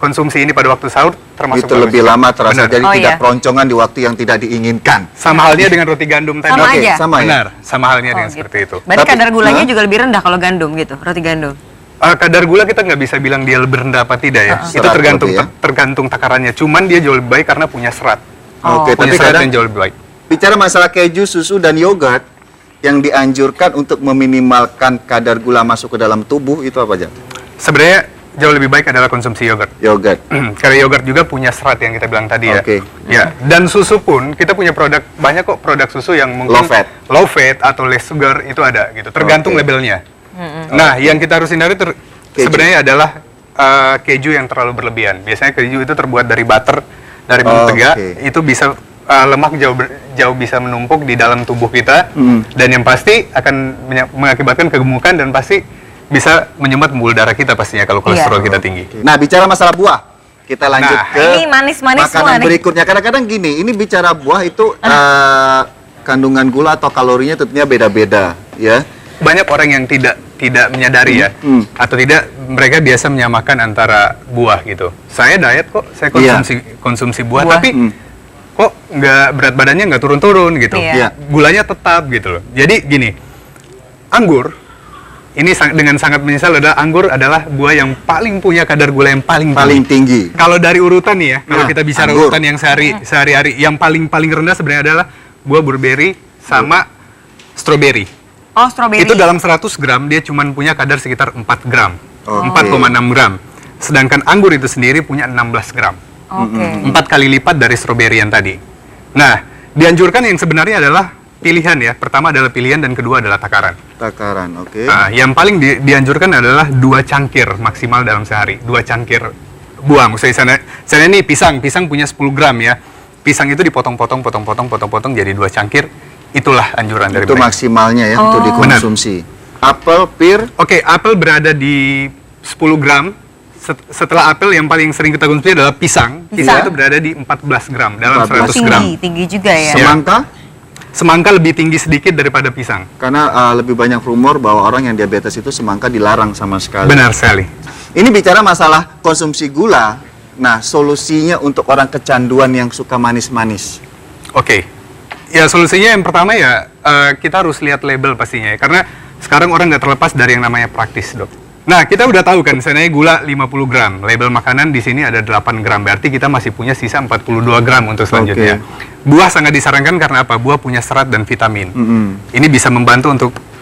konsumsi ini pada waktu sahur termasuk Itu bagus. lebih lama terasa, Benar. jadi Oh, tidak iya. keroncongan di waktu yang tidak diinginkan. Sama halnya dengan roti gandum tadi. Sama Oke, aja? sama ya? Benar, sama halnya Oh, dengan gitu. seperti itu. Berarti Tapi- kadar gulanya Hah? juga lebih rendah kalau gandum gitu, roti gandum. Kadar gula kita nggak bisa bilang dia lebih rendah apa tidak ya. Itu Serat tergantung lebih ya? tergantung takarannya. Cuman dia jauh lebih baik karena punya serat. Oke, Punya tapi serat kadang yang jauh lebih baik. bicara masalah keju, susu, dan yogurt, yang dianjurkan untuk meminimalkan kadar gula masuk ke dalam tubuh, itu apa aja? Sebenarnya jauh lebih baik adalah konsumsi yogurt. Yogurt. Karena yogurt juga punya serat yang kita bilang tadi ya. Oke. Ya, dan susu pun kita punya banyak kok produk susu yang mungkin Low fat. atau less sugar itu ada gitu. Tergantung Oke. labelnya. Nah, yang kita harus hindari Keju. sebenarnya adalah keju yang terlalu berlebihan. Biasanya keju itu terbuat dari butter, dari mentega, itu bisa lemak jauh bisa menumpuk di dalam tubuh kita, dan yang pasti akan mengakibatkan kegemukan dan pasti bisa menyumbat pembuluh darah kita pastinya kalau kolesterol kita tinggi. Nah, bicara masalah buah, kita lanjut ke ini manis-manis makanan semua nih. berikutnya. Kadang-kadang gini, ini bicara buah itu kandungan gula atau kalorinya tentunya beda-beda, ya. Banyak orang yang tidak menyadari ya, atau tidak, mereka biasa menyamakan antara buah gitu. Saya diet kok, saya konsumsi buah, tapi kok nggak berat badannya nggak turun-turun gitu. Gulanya tetap gitu loh. Jadi gini, anggur ini dengan sangat menyesal adalah anggur adalah buah yang paling punya kadar gula yang paling tinggi. Kalau dari urutan nih ya, kalau kita bicara urutan yang sehari-hari, yang paling rendah sebenarnya adalah buah blueberry sama strawberry. Oh, strawberry. Itu dalam 100 gram dia cuma punya kadar sekitar 4 gram, 4,6 gram. Sedangkan anggur itu sendiri punya 16 gram. 4 kali lipat dari strawberry yang tadi. Nah, dianjurkan yang sebenarnya adalah pilihan ya. Pertama adalah pilihan dan kedua adalah takaran. Takaran, oke. Nah, yang paling dianjurkan adalah 2 cangkir maksimal dalam sehari. 2 cangkir buah. Misalnya sana nih pisang punya 10 gram ya. Pisang itu dipotong-potong jadi 2 cangkir. Itulah anjuran dari itu mereka. Maksimalnya ya untuk dikonsumsi. Apel, pir. Oke, apel berada di 10 gram. Setelah apel yang paling sering kita konsumsi adalah pisang. Pisang itu berada di 14 gram dalam 100 gram. Tinggi juga ya. Semangka? Semangka lebih tinggi sedikit daripada pisang. Karena lebih banyak rumor bahwa orang yang diabetes itu semangka dilarang sama sekali. Benar sekali. Ini bicara masalah konsumsi gula. Nah, solusinya untuk orang kecanduan yang suka manis-manis. Oke. Ya, solusinya yang pertama ya, kita harus lihat label pastinya ya. Karena sekarang orang nggak terlepas dari yang namanya praktis, Dok. Nah, kita udah tahu kan, misalnya gula 50 gram. Label makanan di sini ada 8 gram. Berarti kita masih punya sisa 42 gram untuk selanjutnya. Buah sangat disarankan karena apa? Buah punya serat dan vitamin. Ini bisa membantu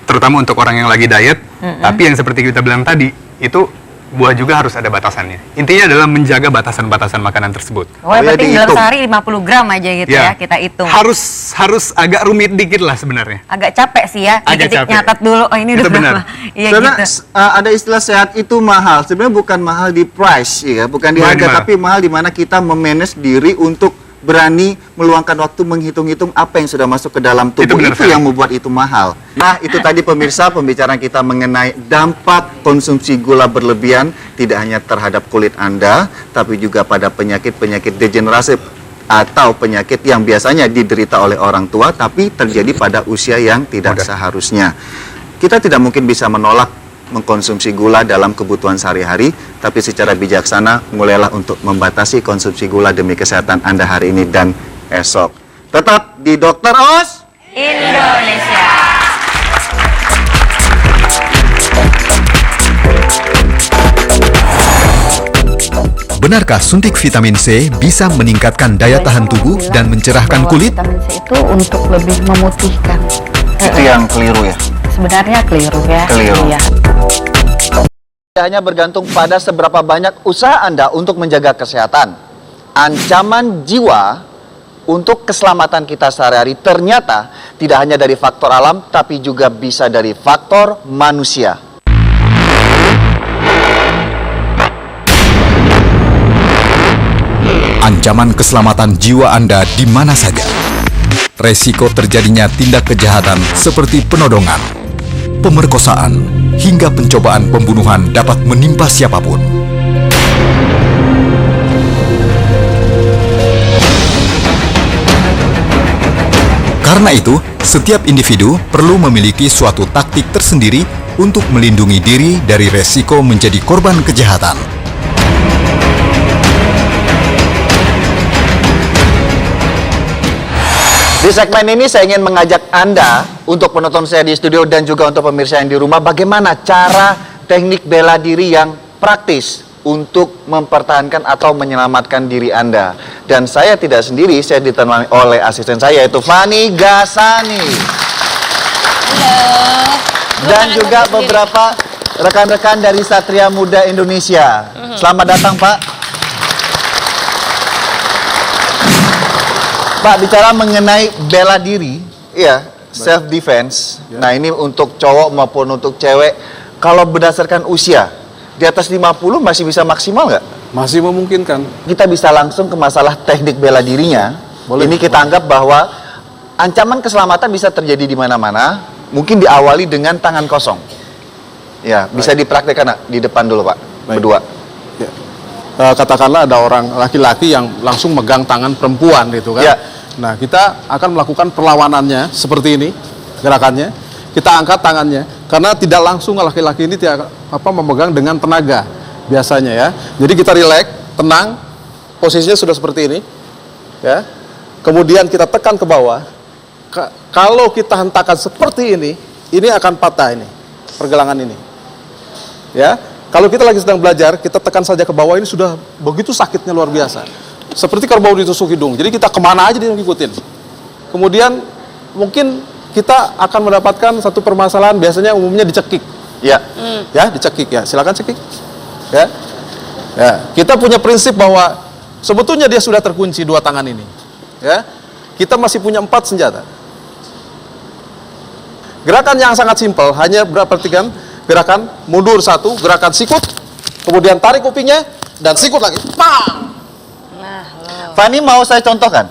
terutama untuk orang yang lagi diet. Tapi yang seperti kita bilang tadi, itu buah juga harus ada batasannya. Intinya adalah menjaga batasan-batasan makanan tersebut. Oh, yang penting dalam sehari 50 gram aja gitu ya, kita hitung. Harus agak rumit dikit lah sebenarnya. Agak capek sih ya, Agak capek. nyatat dulu, oh ini Itu udah benar. berapa. Iya Karena gitu. ada istilah sehat itu mahal. Sebenarnya bukan mahal di price, ya, bukan di harga, tapi mahal di mana kita memanage diri untuk berani meluangkan waktu menghitung-hitung apa yang sudah masuk ke dalam tubuh. Itu yang membuat itu mahal. Nah, itu tadi pemirsa pembicaraan kita mengenai dampak konsumsi gula berlebihan tidak hanya terhadap kulit Anda, tapi juga pada penyakit-penyakit degeneratif atau penyakit yang biasanya diderita oleh orang tua tapi terjadi pada usia yang tidak seharusnya. Kita tidak mungkin bisa menolak mengkonsumsi gula dalam kebutuhan sehari-hari, tapi secara bijaksana mulailah untuk membatasi konsumsi gula demi kesehatan Anda hari ini dan esok. Tetap di Dr. Oz Indonesia. Benarkah suntik vitamin C bisa meningkatkan daya tahan tubuh dan mencerahkan kulit? Vitamin C itu untuk lebih memutihkan. Itu yang keliru ya? Sebenarnya keliru ya. Keliru. Iya. Tidak hanya bergantung pada seberapa banyak usaha Anda untuk menjaga kesehatan. Ancaman jiwa untuk keselamatan kita sehari-hari ternyata tidak hanya dari faktor alam, tapi juga bisa dari faktor manusia. Ancaman keselamatan jiwa Anda di mana saja. Resiko terjadinya tindak kejahatan seperti penodongan, pemerkosaan, hingga pencobaan pembunuhan dapat menimpa siapapun. Karena itu, setiap individu perlu memiliki suatu taktik tersendiri untuk melindungi diri dari resiko menjadi korban kejahatan. Di segmen ini saya ingin mengajak Anda untuk penonton saya di studio dan juga untuk pemirsa yang di rumah, bagaimana cara teknik bela diri yang praktis untuk mempertahankan atau menyelamatkan diri Anda. Dan saya tidak sendiri, saya ditemani oleh asisten saya yaitu Fani Gasani. Dan juga beberapa rekan-rekan dari Satria Muda Indonesia. Selamat datang, Pak. Pak, bicara mengenai bela diri, ya, self defense. Nah, ini untuk cowok maupun untuk cewek. Kalau berdasarkan usia, di atas 50 masih bisa maksimal nggak? Masih memungkinkan. Kita bisa langsung ke masalah teknik bela dirinya. Boleh. Ini kita anggap bahwa ancaman keselamatan bisa terjadi di mana-mana. Mungkin diawali dengan tangan kosong. Ya, bisa dipraktekkan di depan dulu Pak, berdua. Ya. Katakanlah ada orang laki-laki yang langsung megang tangan perempuan gitu kan. Ya. Nah, kita akan melakukan perlawanannya seperti ini gerakannya. Kita angkat tangannya karena tidak langsung laki-laki ini tidak memegang dengan tenaga biasanya ya. Jadi kita rileks, tenang, posisinya sudah seperti ini, ya. Kemudian kita tekan ke bawah. Kalau kita hentakan seperti ini akan patah ini pergelangan ini, ya. Kalau kita lagi sedang belajar, kita tekan saja ke bawah ini sudah begitu sakitnya luar biasa. Seperti kalau bau ditusuk hidung. Jadi kita kemana aja dia ngikutin. Kemudian mungkin kita akan mendapatkan satu permasalahan biasanya umumnya dicekik. Ya. Ya, dicekik ya. Silakan cekik. Ya. Ya, kita punya prinsip bahwa sebetulnya dia sudah terkunci dua tangan ini. Ya. Kita masih punya 4 senjata. Gerakan yang sangat simpel, hanya perhatikan gerakan mundur 1, gerakan sikut, kemudian tarik kupingnya dan sikut lagi. Pang. Fani mau saya contohkan?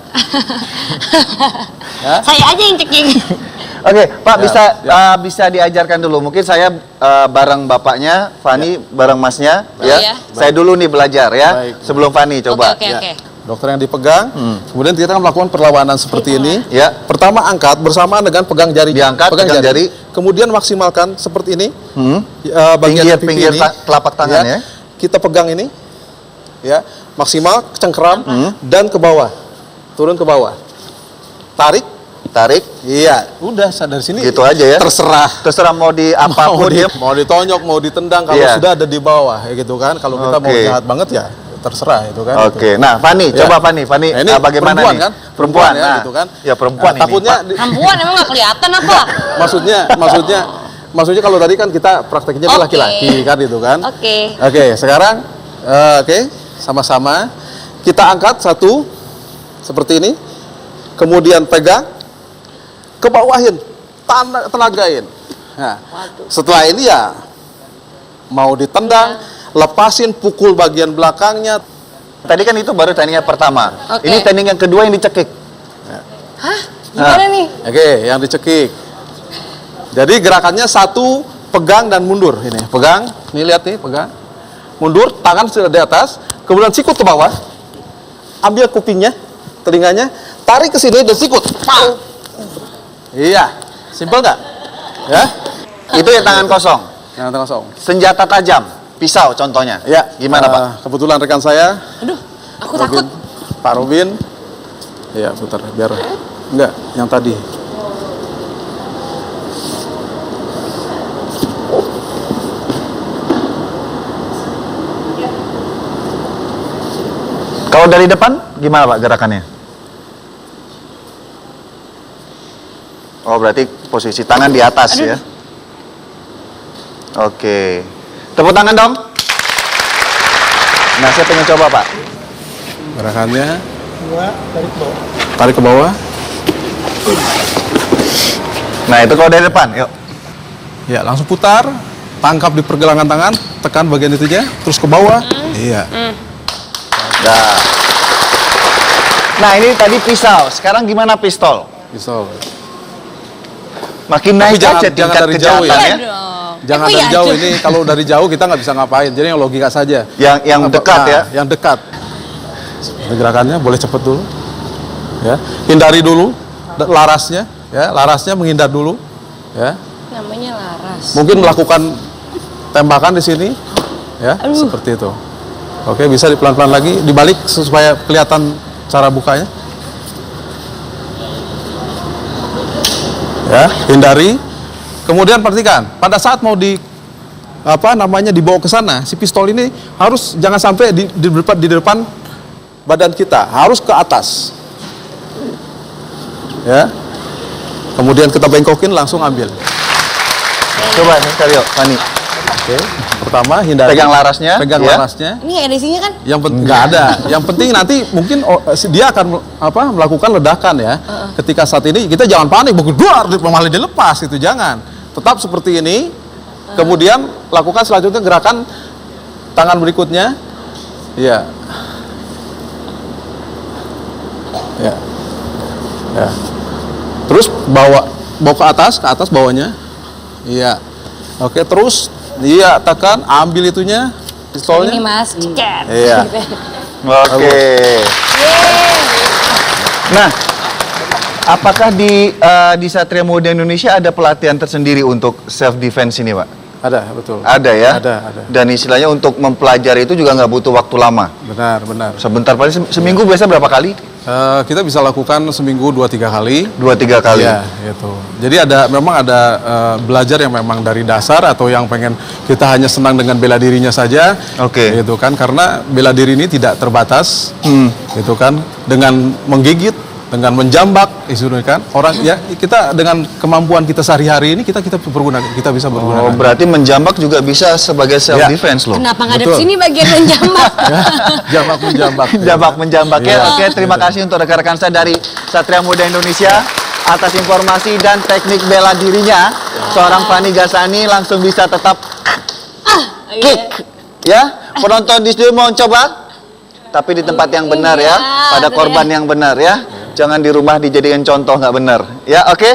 Ya. Saya aja yang ceking. Oke, Pak, Ya, bisa diajarkan dulu. Mungkin saya bareng bapaknya, Fani bareng masnya, ya. iya. Saya dulu nih belajar ya, Baik. sebelum Fani coba. Oke. Dokter yang dipegang, kemudian kita akan melakukan perlawanan seperti ini. Ya. Pertama angkat bersamaan dengan pegang jari. Diangkat, pegang jari. Kemudian maksimalkan seperti ini. Pinggir pipi ini. telapak tangan ya. Kita pegang ini, ya, maksimal cengkeram dan ke bawah, turun ke bawah, tarik, iya, udah dari sini. Gitu aja ya. Terserah mau di apapun ya. mau ditonyok, mau ditendang kalau Iya. sudah ada di bawah, ya gitu kan. Kalau kita mau Oke. jahat banget ya terserah itu kan. Oke, gitu. nah Fani, Ya. coba Fani, Nah, ini bagaimana perempuan nih? kan? Perempuan ya, nah. gitu kan. Ya perempuan ini, takutnya Pak. Perempuan emang nggak kelihatan apa? maksudnya kalau tadi kan kita prakteknya dia Oke. laki-laki kan itu kan. Oke. Oke, sekarang sama-sama kita angkat satu seperti ini. Kemudian pegang, ke bawahin, tenagain. Nah, setelah ini ya mau ditendang, lepasin, pukul bagian belakangnya. Tadi kan itu baru teknik yang pertama. Oke. Ini teknik yang kedua yang dicekik. Gimana nih? Oke, yang dicekik. Jadi gerakannya satu, pegang dan mundur. Ini, pegang. Nih lihat nih, pegang. Mundur, tangan sudah di atas. Kemudian sikut ke bawah. Ambil kupingnya, telinganya, tarik ke sini dan sikut. Pau. Iya, simpel nggak? Ya. Itu yang tangan kosong. Yang tangan kosong. Senjata tajam, pisau contohnya. Ya. Gimana Pak? Kebetulan rekan saya, Aduh, aku takut. Pak Robin. Iya, bentar, biar. Enggak, yang tadi. Kalau dari depan gimana Pak gerakannya? Oh berarti posisi tangan di atas ya. Oke. Tepuk tangan dong. Nah saya pengen coba Pak. Gerakannya. Tarik ke bawah. Nah itu kalau dari depan, yuk. Ya, langsung putar. Tangkap di pergelangan tangan, tekan bagian itu aja, terus ke bawah. Iya. Nah ini tadi pisau, sekarang gimana pistol? Pistol. Makin Tapi naik jangan aja tingkat dari jauh ya. kejahatannya. Jangan dari jauh, ini kalau dari jauh kita nggak bisa ngapain. Jadi yang logika saja. Yang dekat ya. Yang dekat. Gerakannya boleh cepet dulu. Ya, hindari dulu larasnya. Ya, larasnya menghindar dulu. Ya. Namanya laras. Mungkin melakukan tembakan di sini. Ya, seperti itu. Oke, bisa pelan-pelan lagi dibalik supaya kelihatan cara bukanya. Ya, hindari. Kemudian perhatikan, pada saat mau dibawa ke sana, si pistol ini harus jangan sampai di depan badan kita, harus ke atas. Ya. Kemudian kita bengkokin, langsung ambil. Coba nih sekali yuk, Fani. Oke. Pertama hindari. Pegang larasnya. Pegang ya. larasnya. Ini edisinya kan? Yang penting nggak ada. Yang penting nanti mungkin dia akan melakukan ledakan ya. Ketika saat ini kita jangan panik, bergeduar malah dilepas itu jangan. Tetap seperti ini. Kemudian lakukan selanjutnya gerakan tangan berikutnya. Iya. Ya. Ya. Terus bawa ke atas bawahnya. Iya. Oke, terus iya tekan, ambil itunya, pistolnya. Ini Mas, ceker. Iya. Oke. Nah, apakah di Satria Muda Indonesia ada pelatihan tersendiri untuk self defense ini, Pak? Ada, betul. Ada ya? Ada. Dan istilahnya untuk mempelajari itu juga nggak butuh waktu lama? Benar. Sebentar, paling seminggu biasa berapa kali? Kita bisa lakukan seminggu 2-3 kali. 2-3 kali? Iya, gitu. Jadi memang ada belajar yang memang dari dasar atau yang pengen kita hanya senang dengan bela dirinya saja. Oke. Gitu kan, karena bela diri ini tidak terbatas. Gitu kan, dengan menggigit, dengan menjambak, kan orang ya kita dengan kemampuan kita sehari-hari ini kita bisa berguna. Oh, berarti menjambak juga bisa sebagai self defense loh. Kenapa nggak ada sini bagian menjambak? Jambak menjambak ya. Oke, terima kasih untuk rekan-rekan saya dari Satria Muda Indonesia atas informasi dan teknik bela dirinya. Seorang Fani Gasani langsung bisa tetap kick. Ya, penonton di studio mau coba? Tapi di tempat yang benar ya, pada korban yang benar ya. Jangan di rumah dijadikan contoh nggak benar. Ya, oke.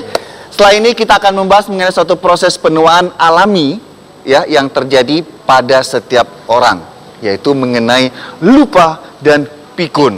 Setelah ini kita akan membahas mengenai suatu proses penuaan alami ya yang terjadi pada setiap orang, yaitu mengenai lupa dan pikun.